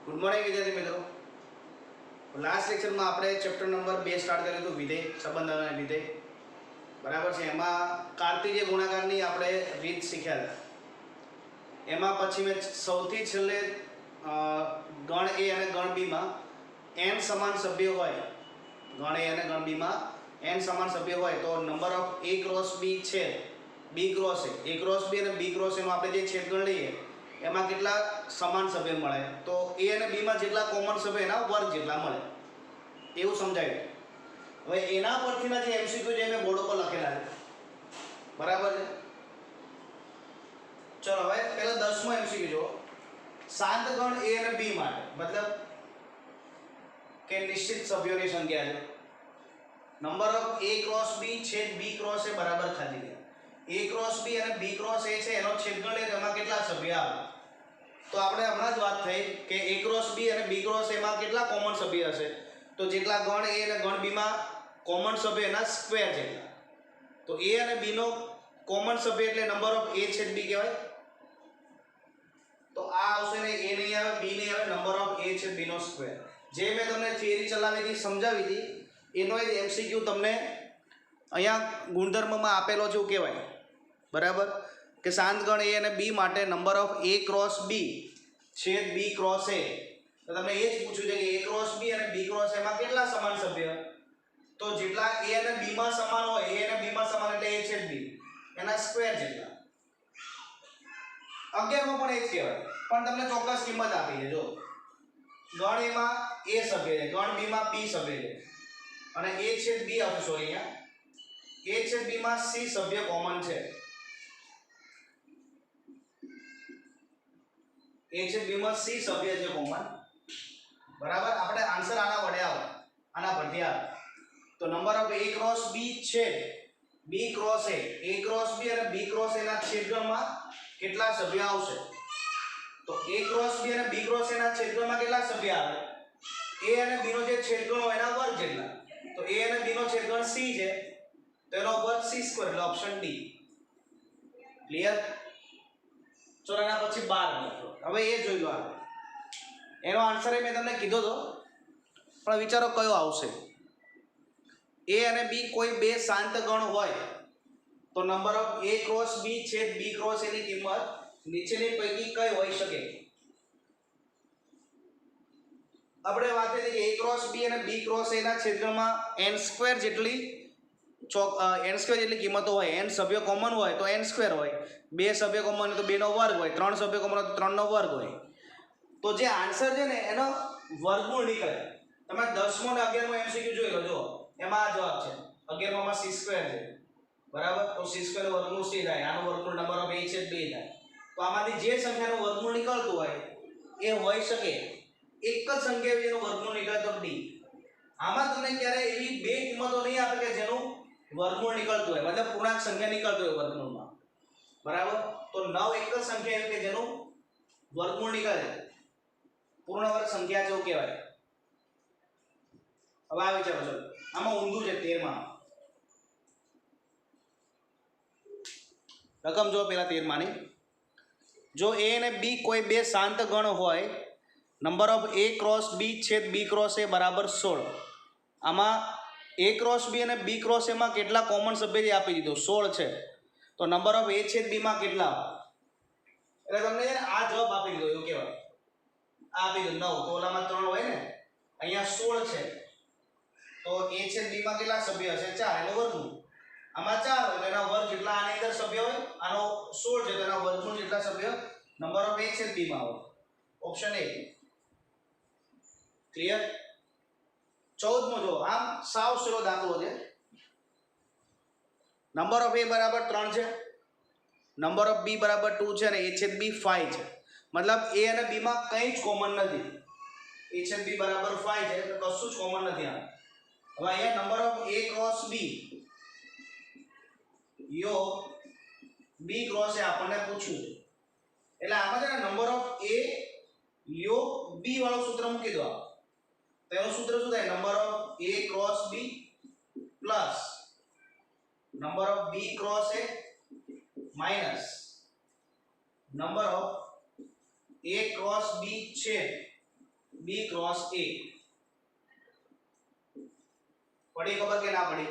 Good morning विद्यार्थी मित्रों। Last lecture में આપણે ચેપ્ટર નંબર 2 સ્ટાર્ટ કર્યું હતું વિધેય સંબંધ અને વિધેય બરાબર છે। એમાં કાર્તીય ગુણાકારની આપણે રીત શીખ્યા હતા। એમાં પછી મેં સૌથી છેલ્લે ગણ એ અને ગણ બી માં n સમાન સભ્યો હોય, ગણ એ અને ગણ બી માં n સમાન સભ્યો હોય તો number of a cross b છે b cross a cross b અને b ક્રોસ a નો આપણે જે છેદગણ લઈએ એમાં કેટલા સમાન સભ્ય મળે તો a અને b માં જેટલા કોમન સભ્ય એના વર્ગ જેટલા મળે એવું સમજાયું। હવે એના પરથીના જે એમસીક્યુ જે મેં બોર્ડ પર લખેલા છે બરાબર છે। ચલો હવે પહેલા 10મો એમસીક્યુ જો શાંત ગણ a અને b માટે मतलब કે નિશ્ચિત સભ્યોની સંખ્યા છે number of a cross b છેદ b ક્રોસ a બરાબર ખાલી ગયા। a ક્રોસ b અને b ક્રોસ a છે એનો છેદગણ લે તો એમાં કેટલા સભ્ય આવે તો આપણે હમણાં જ વાત થઈ કે a ક્રોસ b અને b ક્રોસ a માં કેટલા કોમન સભ્ય હશે તો જેટલા ગણ a અને ગણ b માં કોમન સભ્ય એના સ્ક્વેર જેટલા તો a અને b નો કોમન સભ્ય એટલે નંબર ઓફ a છેદ b કહેવાય। તો આ આવશે ને a નહીં આવે b નહીં આવે નંબર ઓફ a છેદ b નો સ્ક્વેર। જે મેં તમને થિયરી ચલાવી હતી સમજાવી હતી એનો જ એમસીક્યુ તમને અહીંયા ગુણધર્મમાં આપેલો છે એવું કહેવાય બરાબર કે શાંત ગણ a અને b માટે number of a cross b છેદ b ક્રોસ a તો તમને એ જ પૂછ્યું છે કે a ક્રોસ b અને b ક્રોસ a માં કેટલા સમાન સભ્ય તો જેટલા a અને b માં સમાન હોય a અને b માં સમાન એટલે a છેદ b એના સ્ક્વેર જેટલા। 11 માં પણ એ જ કહેવાય પણ તમને ચોક્કસ કિંમત આપી છે જો ગણ a માં a સભ્ય છે ગણ b માં b સભ્ય છે અને a છેદ b આવશે સોરી અહીંયા a છેદ b માં c સભ્ય કોમન છે a છેદ b માં c સભ્ય છે કોમન બરાબર। આપણે આન્સર આના વડે આવે આના પરથી આવે તો number of a cross b છે b cross a cross b અને b ક્રોસ a ના છેદગણમાં કેટલા સભ્ય આવશે તો a ક્રોસ b અને b ક્રોસ a ના છેદગણમાં કેટલા સભ્ય આવે a અને b નો જે છેદગણ હોય એના વર્ગ જેટલા તો a અને b નો છેદગણ c છે તો એનો વર્ગ c સ્ક્વેર એટલે ઓપ્શન ડી ક્લિયર। ચલો એના પછી 12 હવે એ જોઈ લો આગળ એનો આન્સર મેં તમને કીધો તો પણ વિચારો કયો આવશે a અને b કોઈ બે શાંત ગણ હોય તો number of a cross b છેદ b ક્રોસ a ની કિંમત નીચેની પૈકી કઈ હોઈ શકે। આપણે વાત કરી કે a ક્રોસ b અને b ક્રોસ a ના છેદગણમાં n સ્ક્વેર જેટલી n સ્ક્વેર જેટલી કિંમતો હોય n સભ્ય કોમન હોય તો n સ્ક્વેર હોય બે સભ્ય કોમન હોય તો 2 નો વર્ગ હોય ત્રણ સભ્ય કોમન હોય તો 3 નો વર્ગ હોય તો જે આન્સર છે ને એનો વર્ગમૂળ નીકળે। તમે 10મો અને 11મો એમસીક્યુ જોઈ લો જો એમાં આ જવાબ છે 11મો માં c સ્ક્વેર છે બરાબર તો c સ્ક્વેર વર્ગમૂળ c થાય આનો વર્ગમૂળ નંબર ઓફ a છે 2 થાય તો આમાંથી જે સંખ્યાનું વર્ગમૂળ નીકળતું હોય એ હોઈ શકે એક જ સંખ્યા જેનું વર્ગમૂળ નીકળે તો d। આમાં તમને ક્યારે એવી બે કિંમતો નહીં આપે કે જેનું વર્ગમૂળ નીકળતું હોય मतलब પૂર્ણાંક સંખ્યા નીકળતું હોય વર્ગમૂળમાં બરાબર તો 9 એક જ સંખ્યા એવી કે જેનું વર્ગમૂળ નીકળે પૂર્ણ વર્ગ સંખ્યા જેવું કહેવાય। હવે આ વિચારો ચલો આમાં ઊંધું છે 13 માં રકમ જો પેલા 13 માની જો a અને b કોઈ બે શાંત ગણ હોય number of a cross b છેદ b ક્રોસ a બરાબર 16 આમાં a ક્રોસ b અને b ક્રોસ a માં કેટલા કોમન સભ્ય જે આપી દીધો 16 છે તો નંબર ઓફ a છેદ b માં કેટલા એટલે તમને આ જવાબ આપી દીધો એવું કહેવાય આ આપી દીધો 9 તો ઓલામાં 3 હોય ને અહીંયા 16 છે તો a છેદ b માં કેટલા સભ્ય હશે 4 એનો વર્ગમૂળ આમાં 4 હોય તો એના વર્ગ જેટલા આની અંદર સભ્ય હોય આનો 16 છે તો એના વર્ગમૂળ જેટલા સભ્ય નંબર ઓફ a છેદ b માં હોય ઓપ્શન એ ક્લિયર। 14મો જો આમ સાવ સરળ દાખલો છે નંબર ઓફ a બરાબર 3 છે નંબર ઓફ b બરાબર 2 છે અને a છેદ b 5 છે मतलब a અને b માં કંઈ જ કોમન નથી a છેદ b બરાબર 5 છે તો કશું જ કોમન નથી આ। હવે અહીંયા number of a cross b યો b ક્રોસ a આપણને પૂછ્યું છે એટલે આમાં છે ને નંબર ઓફ a યો b વાળો સૂત્ર મૂકી દો તો એનું સૂત્ર શું થાય number of a cross b plus number of b cross a minus number of a cross b છે बी क्रॉस ए पड़ी खबर के ना पड़ी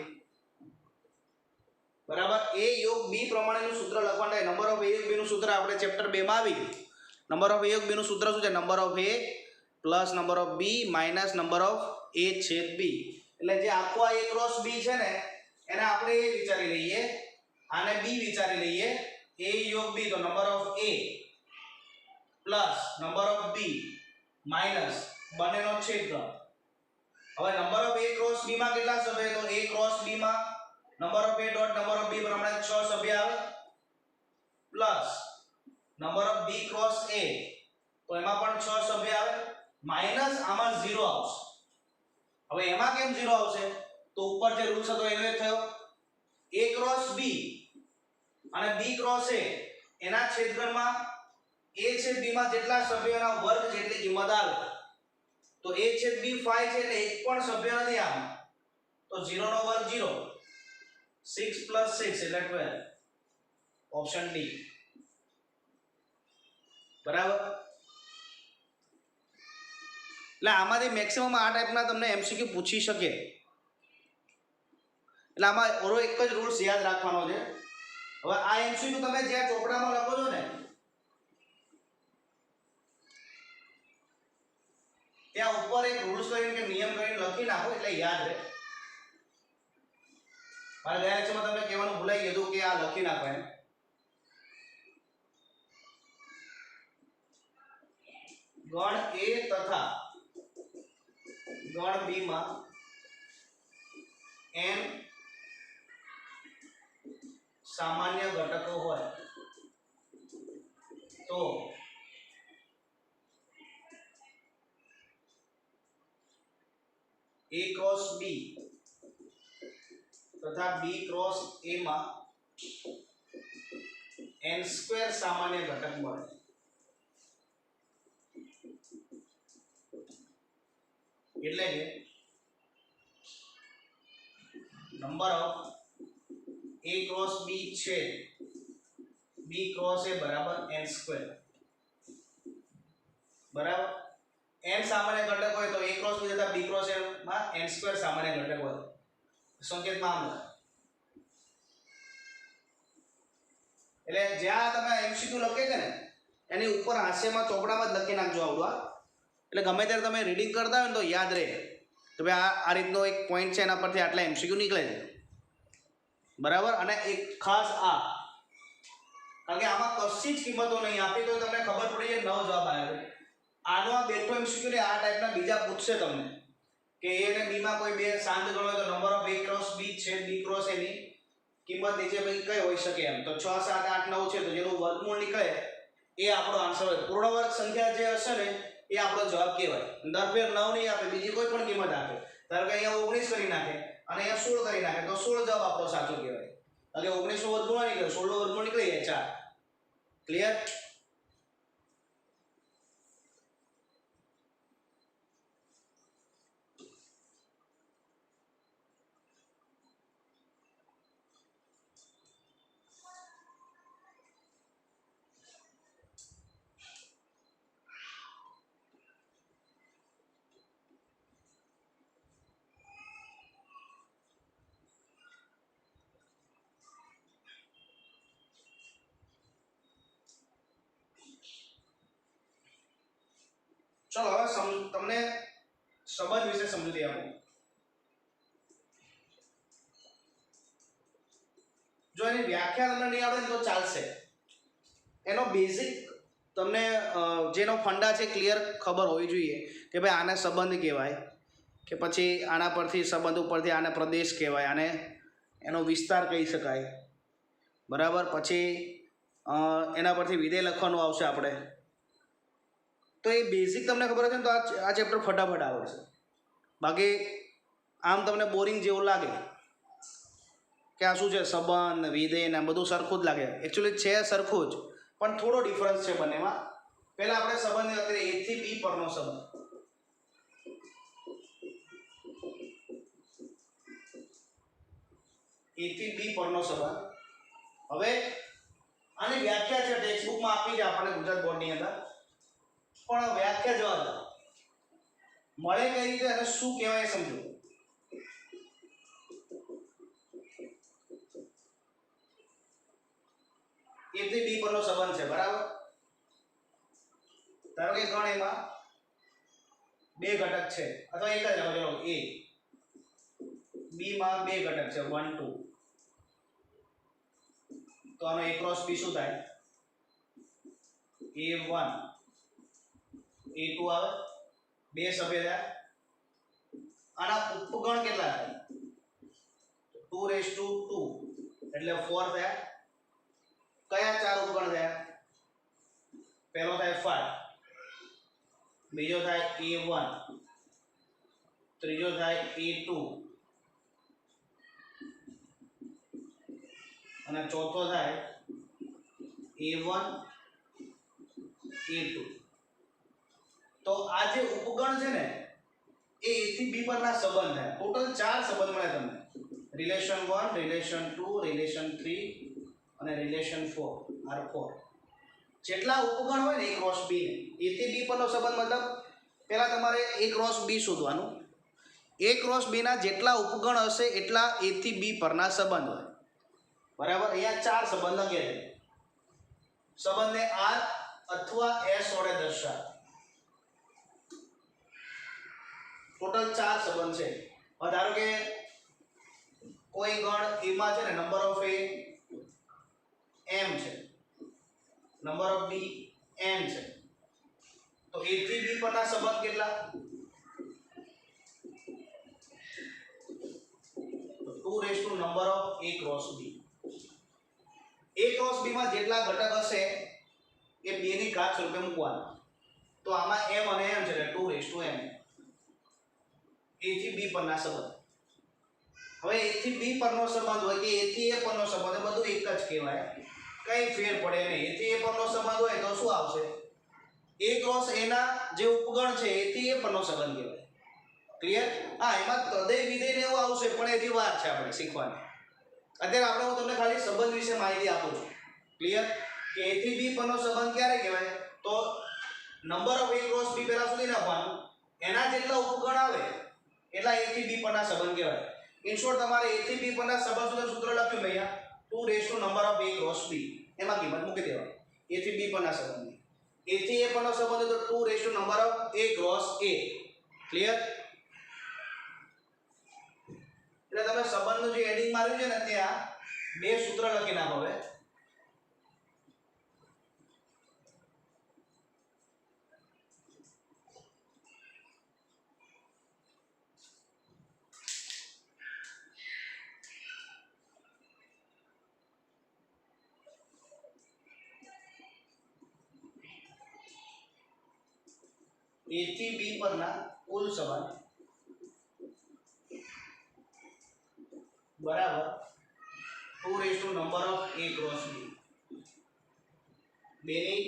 बराबर ए योग बी प्रमाणेનું સૂત્ર લખવાનું છે નંબર ઓફ એ योग બી નું સૂત્ર આપણે ચેપ્ટર 2 માં આવી ગયું નંબર ઓફ એ योग બી નું સૂત્ર શું છે number of A plus number of B minus number of A છેદ બી એટલે જે આખો આ a ક્રોસ b છે ને એને આપણે એ વિચારી લઈએ આને b વિચારી લઈએ a योग b તો number of a plus number of b minus બંનેનો છેદગુણ હવે number of a cross b માં કેટલા સભ્ય તો a ક્રોસ b માં number of a dot number of b પ્રમાણે 6 સભ્ય આવે plus number of b cross a તો એમાં પણ 6 સભ્ય આવે માઈનસ આમાં 0 આવશે હવે એમાં કેમ 0 આવશે તો ઉપર જે રૂલ્સ હતો એનો એ થયો a ક્રોસ b અને b ક્રોસ a એના છેદગણમાં a છેદ b માં જેટલા સભ્યોના વર્ગ જેટલી કિંમત આવે તો a છેદ b 5 છે એટલે એક પણ સભ્ય નથી આમાં તો 0 નો વર્ગ 0 6 plus 6 એટલે 12 ઓપ્શન ડી બરાબર એટલે આમાંથી મેક્સિમમ આ ટાઈપના તમને એમસીક્યુ પૂછી શકે એટલે આમાં ઓરો એક જ રૂલ્સ યાદ રાખવાનો છે હવે આ એમસીક્યુ તમે જે ચોપડામાં લખો છો ને ત્યાં ઉપર એક રૂલ્સ કરીને કે નિયમ કરીને લખી નાખો એટલે યાદ રહે મારે ગયા લેક્ચરમાં તમને કહેવાનું ભૂલાઈ ગયું કે આ લખી નાખો એમ ગણ A તથા ગણ B માં n સામાન્ય ઘટકો હોય તો A ક્રોસ B तथा b क्रॉस a માં n સ્ક્વેર સામાન્ય ઘટક મળે એટલે કે number of a cross b છે b ક્રોસ a બરાબર n સ્ક્વેર બરાબર n સામાન્ય ઘટક હોય તો a ક્રોસ b તથા b ક્રોસ a માં n સ્ક્વેર સામાન્ય ઘટક હોય સંકેતમાં આમ એટલે જ્યાં તમે એમસીક્યુ લખે છે ને એની ઉપર હાસ્યમાં ચોપડામાં જ લખી નાખજો આવડું આ એટલે ગમે ત્યારે તમે રીડિંગ કરતા હોય ને તો યાદ રહે તો ભાઈ આ રીતનો એક પોઈન્ટ છે એના પરથી આટલા એમસીક્યુ નીકળે છે બરાબર અને એક ખાસ આ કારણ કે આમાં કશી જ કિંમતો નહીં આપી તો તમને ખબર પડી જાય 9 જવાબ આવ્યો આનો આ બેઠો એમસીક્યુ ને આ ટાઈપના બીજા પૂછશે તમને કે a અને b માં કોઈ બે શાંત ગણ હોય તો number of a cross b છે b ક્રોસ a ની કિંમત નીચે ભાઈ કઈ હોઈ શકે એમ તો 6 7 8 9 છે તો જેનું વર્ગમૂળ નીકળે એ આપણો આન્સર હોય પૂર્ણ વર્ગ સંખ્યા જે હશે ને એ આપણો જવાબ કહેવાય દર ફેર 9 નહીં આપે બીજી કોઈ પણ કિંમત આપે ધારો કે અહીંયા 19 કરી નાખે અને અહીંયા 16 કરી નાખે તો 16 જવાબ આપણો સાચો કહેવાય એટલે 19 નો વર્ગમૂળ નીકળે 16 નો વર્ગમૂળ નીકળી જાય 4 ક્લિયર चलो હવે તમને સંબંધ વિશે સમજી આપું જો એની વ્યાખ્યા તમને નહીં આવડે તો ચાલશે એનો બેઝિક તમને જેનો ફંડા છે ક્લિયર ખબર હોવી જોઈએ કે ભાઈ આને સંબંધ કહેવાય કે પછી આના પરથી સંબંધ ઉપરથી આને પ્રદેશ કહેવાય આને એનો વિસ્તાર કહી શકાય બરાબર પછી એના પરથી વિધેય લખવાનું આવશે આપણે તો એ બેઝિક તમને ખબર હશે ને તો આ ચેપ્ટર ફટાફટ આવડશે બાકી આમ તમને બોરિંગ જેવું લાગે કે આ શું છે સંબંધ વિધેય ને બધું સરખું જ લાગે એકચ્યુઅલી છે સરખું જ પણ થોડો ડિફરન્સ છે બંનેમાં પહેલા આપણે સંબંધ અત્યારે a થી b પરનો સંબંધ a થી b પરનો સંબંધ હવે આની વ્યાખ્યા છે ટેક્સ્ટ બુકમાં આપી છે આપણને ગુજરાત બોર્ડની અંદર પણ વ્યાખ્યા જોવા દો મળે કઈ રીતે અને શું કહેવાય સમજો. A થી B પરનો સંબંધ છે બરાબર. ધારો કે ગણ એમાં બે ઘટક છે અથવા એક જ રાખો ચલો A B માં બે ઘટક છે 1 2. તો આનો A ક્રોસ B શું થાય? A1 A2 આવે બે સભ્ય થયા. આના ઉપગણ કેટલા થાય? 2 એટલે 4 થયા. કયા ચાર ઉપગણ થયા? પહેલો થાય 5, બીજો થાય A1, ત્રીજો થાય A2 અને ચોથો થાય A1 A2. તો આ જે ઉપગણ છે ને એ A થી B પરના સંબંધ થાય. ટોટલ ચાર સંબંધ મળે તમને. રિલેશન 1, રિલેશન 2, રિલેશન 3 અને રિલેશન 4 R4. જેટલા ઉપગણ હોય ને A ક્રોસ B ને A થી B પરનો સંબંધ મતલબ પહેલા તમારે A ક્રોસ B શોધવાનું. A ક્રોસ B ના જેટલા ઉપગણ હશે એટલા A થી B પરના સંબંધ હોય બરાબર. અહીંયા ચાર સંબંધ લખે છે. સંબંધને R અથવા S વડે દર્શાવ. ટોટલ ચાર સંબંધ છે. હવે ધારો કે કોઈ ગણ એમાં છે ને નંબર ઓફ A m છે, નંબર ઓફ B n છે. તો A થી B પરના સંબંધ કેટલા? 2 raise to number of A cross B. A cross B માં જેટલા ઘટક હશે એ 2 ની ઘાત સ્વરૂપે મૂકવાના. તો આમાં m અને m છે એટલે 2 રેઝ ટુ m. A થી B પરના સંબંધ. હવે A થી B પરનો સંબંધ હોય કે A થી A પરનો સંબંધ બધું એક જ કહેવાય, કઈ ફેર પડે નહીં. A થી A પરનો સંબંધ હોય તો શું આવશે? A ક્રોસ A ના જે ઉપગણ છે A થી A પરનો સંબંધ કહેવાય. ક્લિયર? હા, એમાં તદય વિધેય ને એવું આવશે પણ એથી વાર છે આપણે શીખવાની. અત્યારે હું તમને ખાલી સંબંધ વિશે માહિતી આપું છું. ક્લિયર? કે A થી B પરનો સંબંધ ક્યારે કહેવાય? તો number of A cross B પહેલા સુધી નાખવાનું, એના જેટલા ઉપગણ આવે એટલા A થી B પરના સંબંધ કહેવાય. ઇન શોર્ટ તમારે A થી B પરના સંબંધ સુધી સૂત્ર લખ્યું મેં અહીંયા 2 raise to number of A cross B. એમાં કિંમત મૂકી દેવાની A થી B પરના સંબંધની. A થી A પરનો સંબંધ તો 2 raise to number of A cross A. Clear? એટલે તમે સંબંધનું જે હેડિંગ માર્યું છે ને ત્યાં બે સૂત્ર લખી નાખો. હવે A થી B પરના કુલ સંબંધ બરાબર 2 raise to number of A cross B. બેની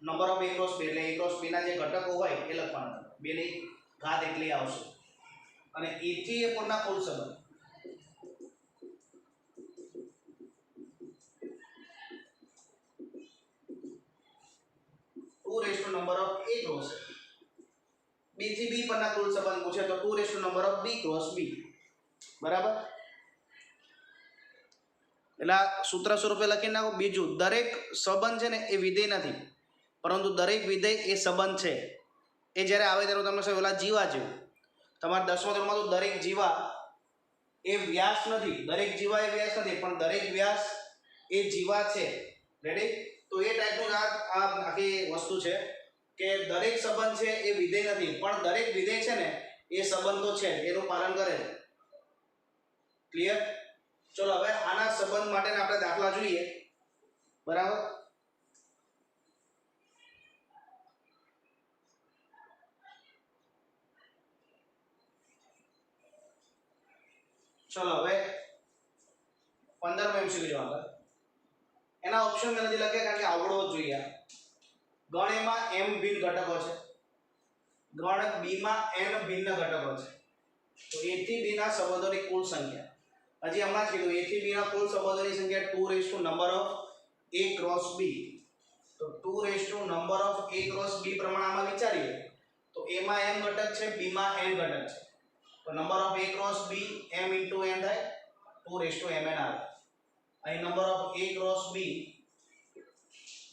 number of A cross B એટલે A ક્રોસ B ના જે ઘટકો હોય એ લખવાના. બેની ઘાત એટલી આવશે. અને A થી A પરના કુલ સંબંધ 2 raise to number of A cross A. B થી B પરના કુલ સંબંધ પૂછે તો 2 raise to number of B cross B. બરાબર? એટલે સૂત્ર સ્વરૂપે લખી નાખો. બીજું, દરેક સંબંધ છે ને એ વિધેય નથી, પરંતુ દરેક વિધેય એ સંબંધ છે. એ જ્યારે આવે ત્યારે તમને શું ઓલા જીવા જેવું. તમારા 10મા ધોરણમાં તો દરેક જીવા એ વ્યાસ નથી, દરેક જીવા એ વ્યાસ નથી, પણ દરેક વ્યાસ એ જીવા છે. રેડી? તો એ ટાઈપનું આ આખી વસ્તુ છે કે દરેક સંબંધ છે એ વિધેય નથી, પણ દરેક વિધેય છે ને એ સંબંધ તો છે, એનું પાલન કરે છે. ક્લિયર? ચલો હવે આના સંબંધ માટેના આપણે દાખલા જોઈએ. બરાબર? ચલો હવે 15 MCQ જો આગળ. એના ઓપ્શન મેં નથી લખ્યા કારણ કે આવડવો જ જોઈએ. ગણ એમાં m ભિન્ન ઘટકો છે, ગણ b માં n ભિન્ન ઘટકો છે. તો a થી b ના સંબંધોની કુલ સંખ્યા હજી હમણાં જ કીધું A થી B ના કુલ સંબંધોની સંખ્યા 2 raise to number of A cross B. તો 2 raise to number of A cross B પ્રમાણે આમાં વિચારીએ તો a માં m ઘટક છે, b માં n ઘટક છે, તો number of a cross b m into n થાય 2mn આવે. અહીં number of a cross b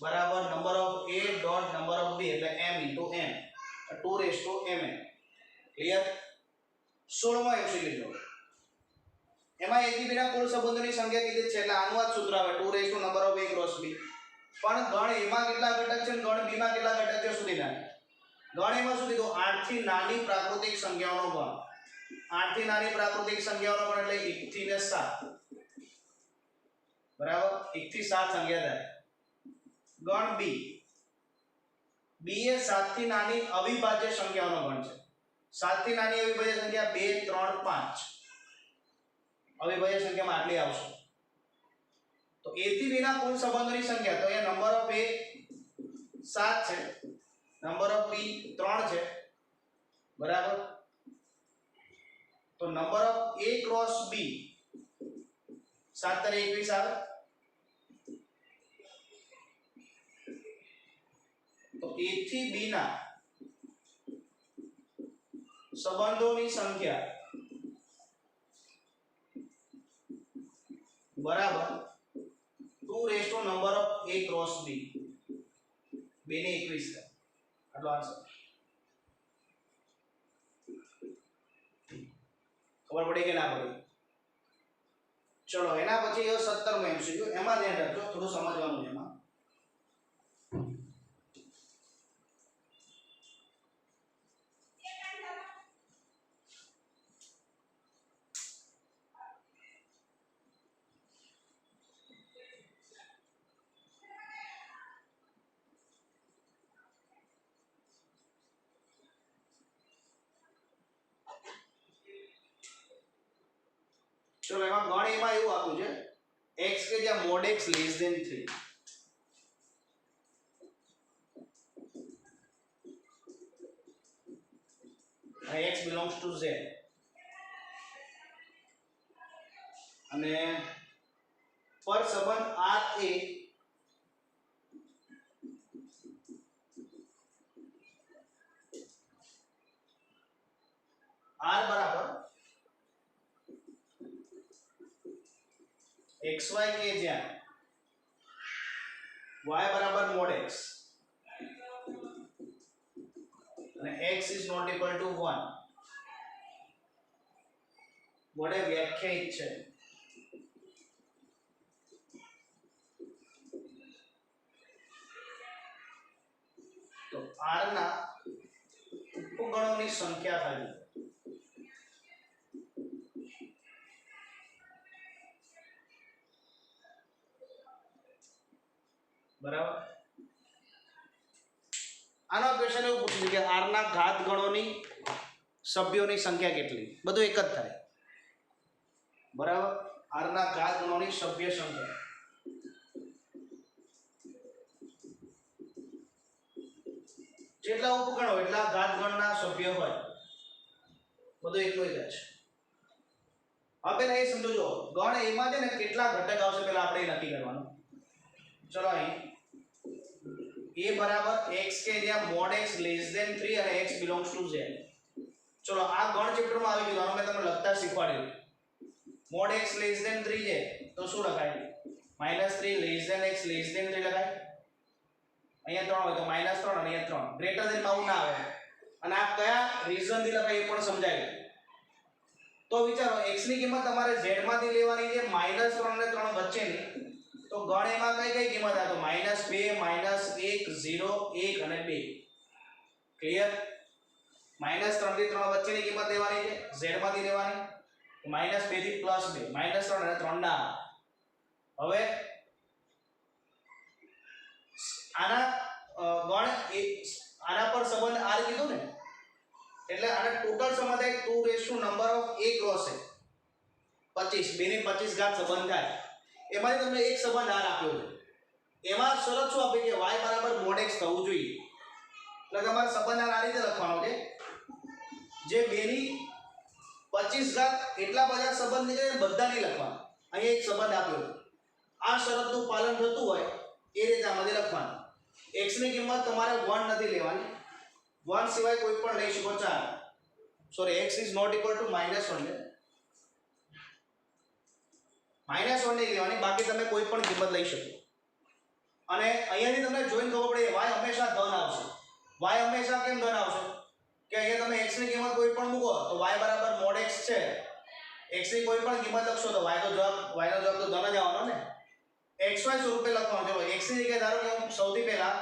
બરાબર number of a dot number of b એટલે m into n 2mn. Clear? 16મો MCQ જો એમાં a થી b ના કુલ સંબંધોની સંખ્યા કીધી છે એટલે આનું આ સૂત્ર આવે 2 number of a cross b. પણ ગણ a માં કેટલા ઘટક છે અને ગણ b માં કેટલા ઘટક છે સુધી ના. ગણ a માં શું કીધું 8 થી નાની પ્રાકૃતિક સંખ્યાઓનો ગણ. 8 થી નાની પ્રાકૃતિક સંખ્યાઓનો ગણ એટલે 1 થી ને 7 બરાબર 1 થી 7 સંખ્યા થાય. ગણ b b એ 7 થી નાની અવિભાજ્ય સંખ્યાઓનો ગણ છે. 7 થી નાની અવિભાજ્ય સંખ્યા 2 3 5 અવિભાજ્ય સંખ્યામાં આટલી આવશે. તો a થી b ના કુલ સંબંધોની સંખ્યા તો અહીંયા નંબર ઓફ a 7 છે, નંબર ઓફ b 3 છે બરાબર. તો number of a cross b 7 * 21 આવે. તો a થી b ના સંબંધોની સંખ્યા બરાબર 2 number of a cross b 2 ને 21 થાય. આટલો આન્સર. ખબર પડી કે ના પડી? ચલો એના પછી 17મો MCQ એમાં ધ્યાન રાખજો, થોડું સમજવાનું છે એમાં. ચલો એમાં ગણ એમાં એવું આપ્યું છે x કે જ્યાં mod x less than 3 અને x belongs to z અને પર સંબંધ r એ r બરાબર xy કે જ્યાં y બરાબર mod x અને x is not equal to 1 વડે વ્યાખ્યાયિત છે. તો r ના ઉપગણોની સંખ્યા થાય બરાબર. આનો ક્વેશ્ચન એવું પૂછ્યું કે r ના ઘાત ગણોની સભ્યોની સંખ્યા કેટલી? બધું એક જ થાય બરાબર. r ના ઘાત ગણોની સભ્ય સંખ્યા જેટલા ઉપગણો એટલા ઘાત ગણના સભ્ય હોય, બધું એટલું જ છે. હવે એ સમજો ગણ એમાં છે ને કેટલા ઘટક આવશે પેલા આપણે નક્કી કરવાનું. ચલો અહીં a બરાબર x કે જ્યાં mod x less than 3 અને x belongs to z. ચલો આ ગણ ચેપ્ટરમાં આવી ગયું, આનો મેં તમને લખતા શીખવાડ્યું. mod x less than 3 છે તો શું લખાય? -3 less than x less than 3 લખાય. અહીંયા 3 હોય તો -3 અને અહીંયા 3 ગ્રેટર ધેન માં ના આવે. અને આ કયા રીઝન થી લખાય એ પણ સમજાય. તો વિચારો x ની કિંમત તમારે z માંથી લેવાની છે -3 અને 3 વચ્ચેની. તો ગણ એમાં કઈ કિંમત આ તો -2 -1 0 1 અને 2. ક્લિયર? -3 થી 3 વચ્ચેની કિંમત લેવાની છે, z માંથી લેવાની. -2 થી +2 -3 અને 3 ના. હવે આના ગણ આના પર સંબંધ r કીધું ને એટલે આના ટોટલ સંબંધ થાય 2 નંબર ઓફ a ક્રોસ છે 25 2 ની 25 ઘાત સંબંધ થાય. એમાં તમને એક સંબંધ r આપ્યો છે. એમાં શરત શું આપી કે y બરાબર mod x થવું જોઈએ. એટલે તમારે સંબંધ આ રીતે લખવાનો છે જે 2 ની 25 ઘાત એટલા બધા સંબંધ નીકળે બધા નહીં લખવાના. અહીં એક સંબંધ આપ્યો છે. આ શરતનું પાલન થતું હોય એ રીતે આમાંથી લખવાનું. x ની કિંમત તમારે 1 નથી લેવાની, 1 સિવાય કોઈ પણ લઈ શકો 4 sorry x is not equal to -1 છે -1 નહીં લેવાની બાકી તમે કોઈ પણ કિંમત લઈ શકો અને અહીંયાથી તમને જોઈને ખબર પડે y હંમેશા ધન આવશે y હંમેશા કેમ ધન આવશે કે અહીંયા તમે x ની કિંમત કોઈ પણ મૂકો તો y બરાબર mod x છે x ની કોઈ પણ કિંમત લખશો તો y નો જવાબ તો ધન જ આવવાનો ને xy સ્વરૂપે લખવાનું છે x ની જગ્યાએ ધારો કે હું સૌથી પહેલા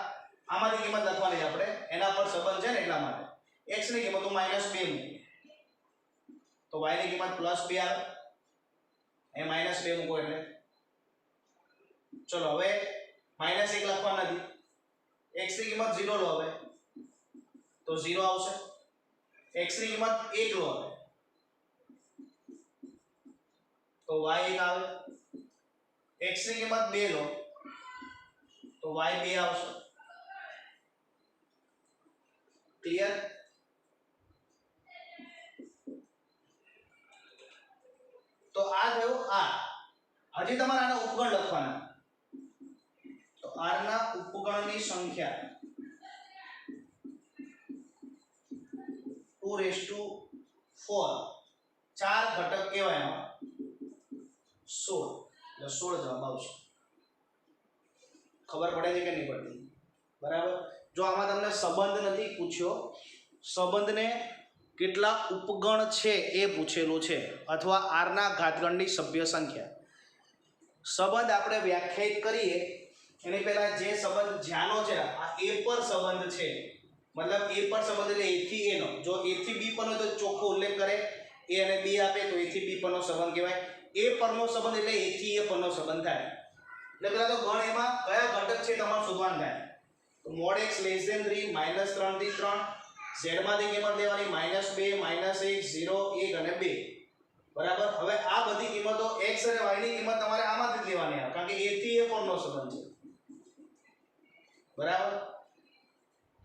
આમાંથી કિંમત લખવાની છે આપણે એના પર સંબંધ છે ને એટલા માટે x ની કિંમત હું -2 મૂકું તો y ની કિંમત +2 આવે એ -2 મૂકો એટલે ચલો હવે -1 લખવા નથી x ની કિંમત 0 લો હવે તો 0 આવશે x ની કિંમત 1 લો હવે તો y 1 આવે x ની કિંમત 2 લો તો y 2 આવશે ક્લિયર તો આ થયો r હજી તમારે આના ઉપગણ લખવાના તો r ના ઉપગણની સંખ્યા 2⁴ ચાર ઘટક કહેવાય એમાં 16 એટલે 16 જવાબ આવશે ખબર પડે છે કે નહીં પડતી બરાબર જો આમાં તમને સંબંધ નથી પૂછ્યો સંબંધને કેટલા ઉપગણ છે એ પૂછેલું છે અથવા r ના ઘાતગણની સભ્ય સંખ્યા સંબંધ આપણે વ્યાખ્યાયિત કરીએ એની પહેલા જે સંબંધ જ્યાંનો છે આ a પર સંબંધ છે मतलब a पर संबंध એટલે a થી a નો જો a થી b પરનો તો ચોખ્ખો ઉલ્લેખ કરે a અને b આપે તો a થી b પરનો સંબંધ કહેવાય a પરનો સંબંધ એટલે a થી a પરનો સંબંધ થાય એટલે પહેલા તો ગણ એમાં કયા ઘટક છે તમારે શોધવાનું થાય તો mod x <3 -3 થી 3 z માંથી કિંમત લેવાની -2 -1 0 1 અને 2 બરાબર હવે આ બધી કિંમતો x અને y ની કિંમત તમારે આમાંથી જ લેવાની આવે કારણ કે a થી a પરનો સંબંધ છે બરાબર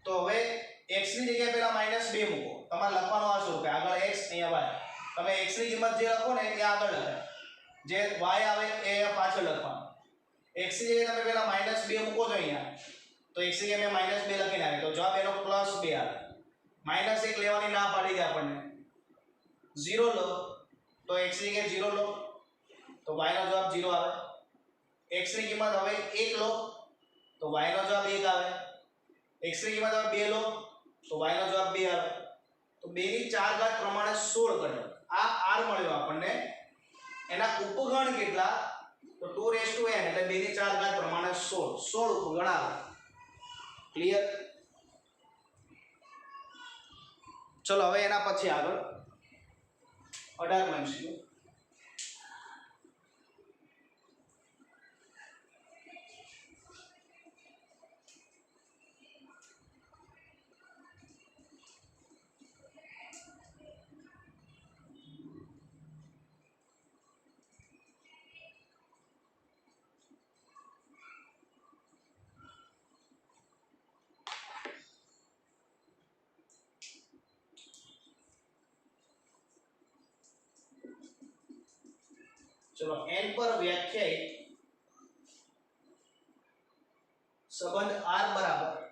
તો હવે x ની જગ્યાએ પહેલા -2 મૂકો તમારે લખવાનો આ સ્વરૂપે આગળ x અહીંયા y તમે x ની કિંમત જે લખો ને એ આગળ લખાય જે y આવે એ પાછળ લખવાનું x ની જગ્યાએ તમે પહેલા -2 મૂકો છો અહીંયા તો x ની જગ્યાએ મેં -2 લખીને આવે તો જવાબ એનો +2 આવે -1 લેવાની ના પાડી દે આપણને 0 લો તો x ની જગ્યાએ 0 લો તો y નો જવાબ 0 આવે x ની કિંમત હવે 1 લો તો y નો જવાબ 1 આવે x ની કિંમત હવે 2 લો તો y નો જવાબ 2 આવે તો 2 ની 4 ઘાત પ્રમાણે 16 ઘટક આ r મળ્યો આપણને એના ઉપગણ કેટલા તો 2n એટલે 2 ની 4 ઘાત પ્રમાણે 16 ઉપગણ આવે ક્લિયર ચલો હવે એના પછી આગળ 18 MCQ चलो n पर व्याख्यायित संबंध r बराबर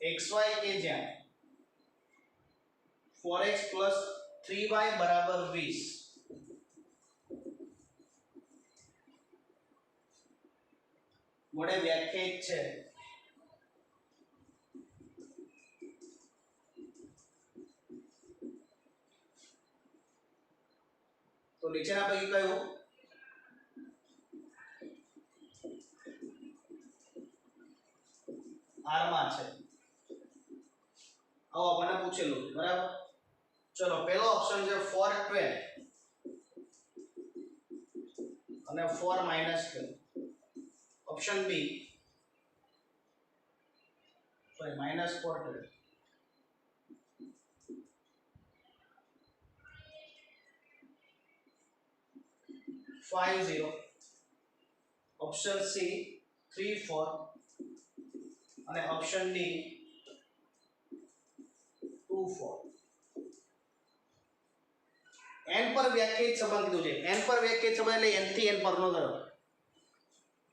xy के ज्ञान 4x + 3y बराबर 20 वडे व्याख्यायित है तो નીચેના પૈકી કયું r માં છે આવો આપણને પૂછેલું બરાબર ચલો પહેલો ઓપ્શન છે 412 અને 4 - 12 option B sorry -412 50 option C 3 4 અને ઓપ્શન ડી 2 4 n પર વ્યાખ્યાયિત સંબંધ કીધું છે n પર વ્યાખ્યાયિત સંબંધ એટલે n થી n પરનો થયો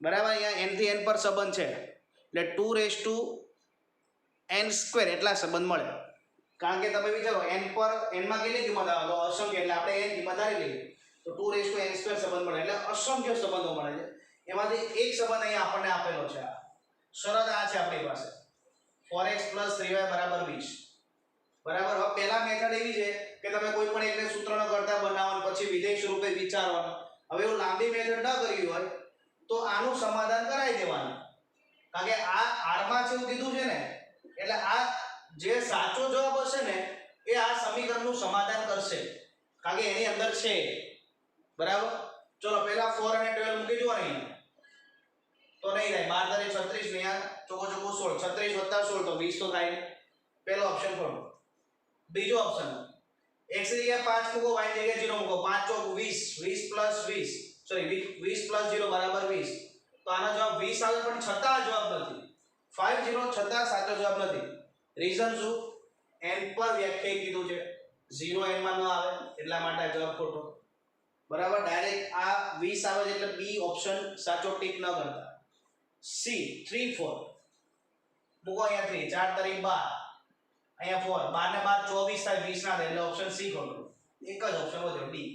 બરાબર. અહીંયા n થી n પર સંબંધ છે એટલે 2n² એટલા સંબંધ મળે. કારણ કે તમે વિચારો n પર n માં કેટલી કિંમત આવે તો અસંખ્ય, એટલે આપણે n કિંમત ધારી લઈએ તો 2n² સંબંધ મળે એટલે અસંખ્ય સંબંધો મળે છે. એમાંથી એક સંબંધ અહીંયા આપણને આપેલો છે. શરત આ છે આપણી પાસે 4x + 3y = 20. બરાબર. હવે પહેલા મેથડ એવી છે કે તમે કોઈ પણ એકને સૂત્રનો કરતા બનાવવાનું પછી વિધેય સ્વરૂપે વિચારવાનું. હવે એવું લાંબી મેથડ ન કરવી હોય તો આનું સમાધાન કરાવી દેવાનું. કારણ કે આ r માં છે એવું કીધું છે ને, એટલે આ જે સાચો જવાબ હશે ને એ આ સમીકરણનું સમાધાન કરશે, કારણ કે એની અંદર છે. બરાબર. ચલો પહેલા 4 અને 12 મૂકી દો અહીં તો નહીં થાય. 12 * 36 ને આ ચોકો 16, 36 + 16 તો 20 તો થાય. પહેલો ઓપ્શન ખોલો. બીજો ઓપ્શન x ની જગ્યાએ 5 મૂકો, y ની જગ્યાએ 0 મૂકો. 5 ચોક 20, 20 + 0 = 20. તો આનો જવાબ 20 આવે પણ છતાં આ જવાબ નથી. 50 છતાં સાચો જવાબ નથી. રીઝન શું? n પર વ્યાખ્યાયિત કીધું છે, 0 n માં ન આવે એટલા માટે આ જવાબ ખોટો. બરાબર. ડાયરેક્ટ આ 20 આવે છે એટલે બી ઓપ્શન સાચો ટીક ન કરતા. સી 3 4 મૂકો. અહીંયા 3 4 * 12, અહીંયા 4 12 ને 12 24 થાય, 20 ના થાય એટલે ઓપ્શન સી ખોટો. એક જ ઓપ્શન વધ્યો ડી.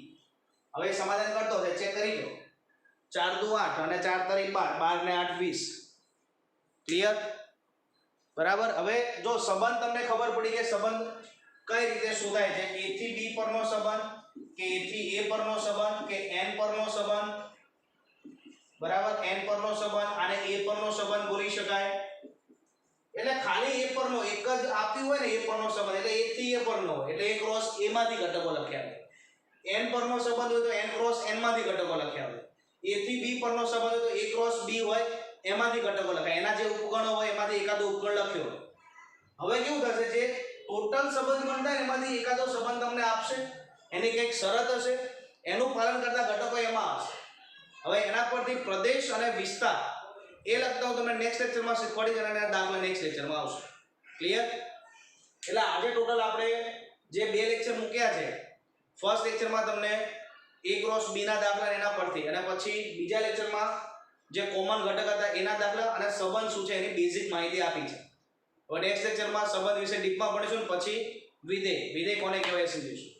હવે સમાધાન કરતો છે, ચેક કરી લો. 4 દુ 8 અને 4 તરી 12, 12 ને 8 20. ક્લિયર? બરાબર. હવે જો સંબંધ તમને ખબર પડી કે સંબંધ કઈ રીતે શોધાય છે, a થી b પરનો સંબંધ કે a થી a પરનો સંબંધ કે n પરનો સંબંધ. બરાબર. n પરનો સંબંધ આને a પરનો સંબંધ બોલી શકાય. એટલે ખાલી a પરનો એક જ આપ્યું હોય ને a પરનો સંબંધ એટલે a થી a પરનો હોય એટલે a ક્રોસ a માંથી ઘટકો લખ્યા હોય. n પરનો સંબંધ હોય તો n ક્રોસ n માંથી ઘટકો લખ્યા હોય. a થી b પરનો સંબંધ હોય તો a ક્રોસ b હોય એમાંથી ઘટકો લખાય. એના જે ઉપગણો હોય એમાંથી એકાદો ઉપગણ લખ્યો હોય. હવે કેવું થશે, જે ટોટલ સંબંધ બનતા એમાંથી એકાદો સંબંધ તમને આપશે, એની કંઈક શરત હશે, એનું પાલન કરતા ઘટકો એમાં આવશે. હવે એના પરથી પ્રદેશ અને વિસ્તાર એ લખતા હું તમને નેક્સ્ટ લેક્ચરમાં શીખવાડીશ અને એના દાખલા નેક્સ્ટ લેક્ચરમાં આવશે. ક્લિયર? એટલે આજે ટોટલ આપણે જે બે લેક્ચર મૂક્યા છે, ફર્સ્ટ લેક્ચરમાં તમને a ક્રોસ b ના દાખલા એના પરથી, અને પછી બીજા લેક્ચરમાં જે કોમન ઘટક હતા એના દાખલા અને સંબંધ શું છે એની બેઝિક માહિતી આપી છે. હવે નેક્સ્ટ લેક્ચરમાં સંબંધ વિશે ડીપમાં ભણીશું, પછી વિધેય કોને કહેવાય સમજીશું.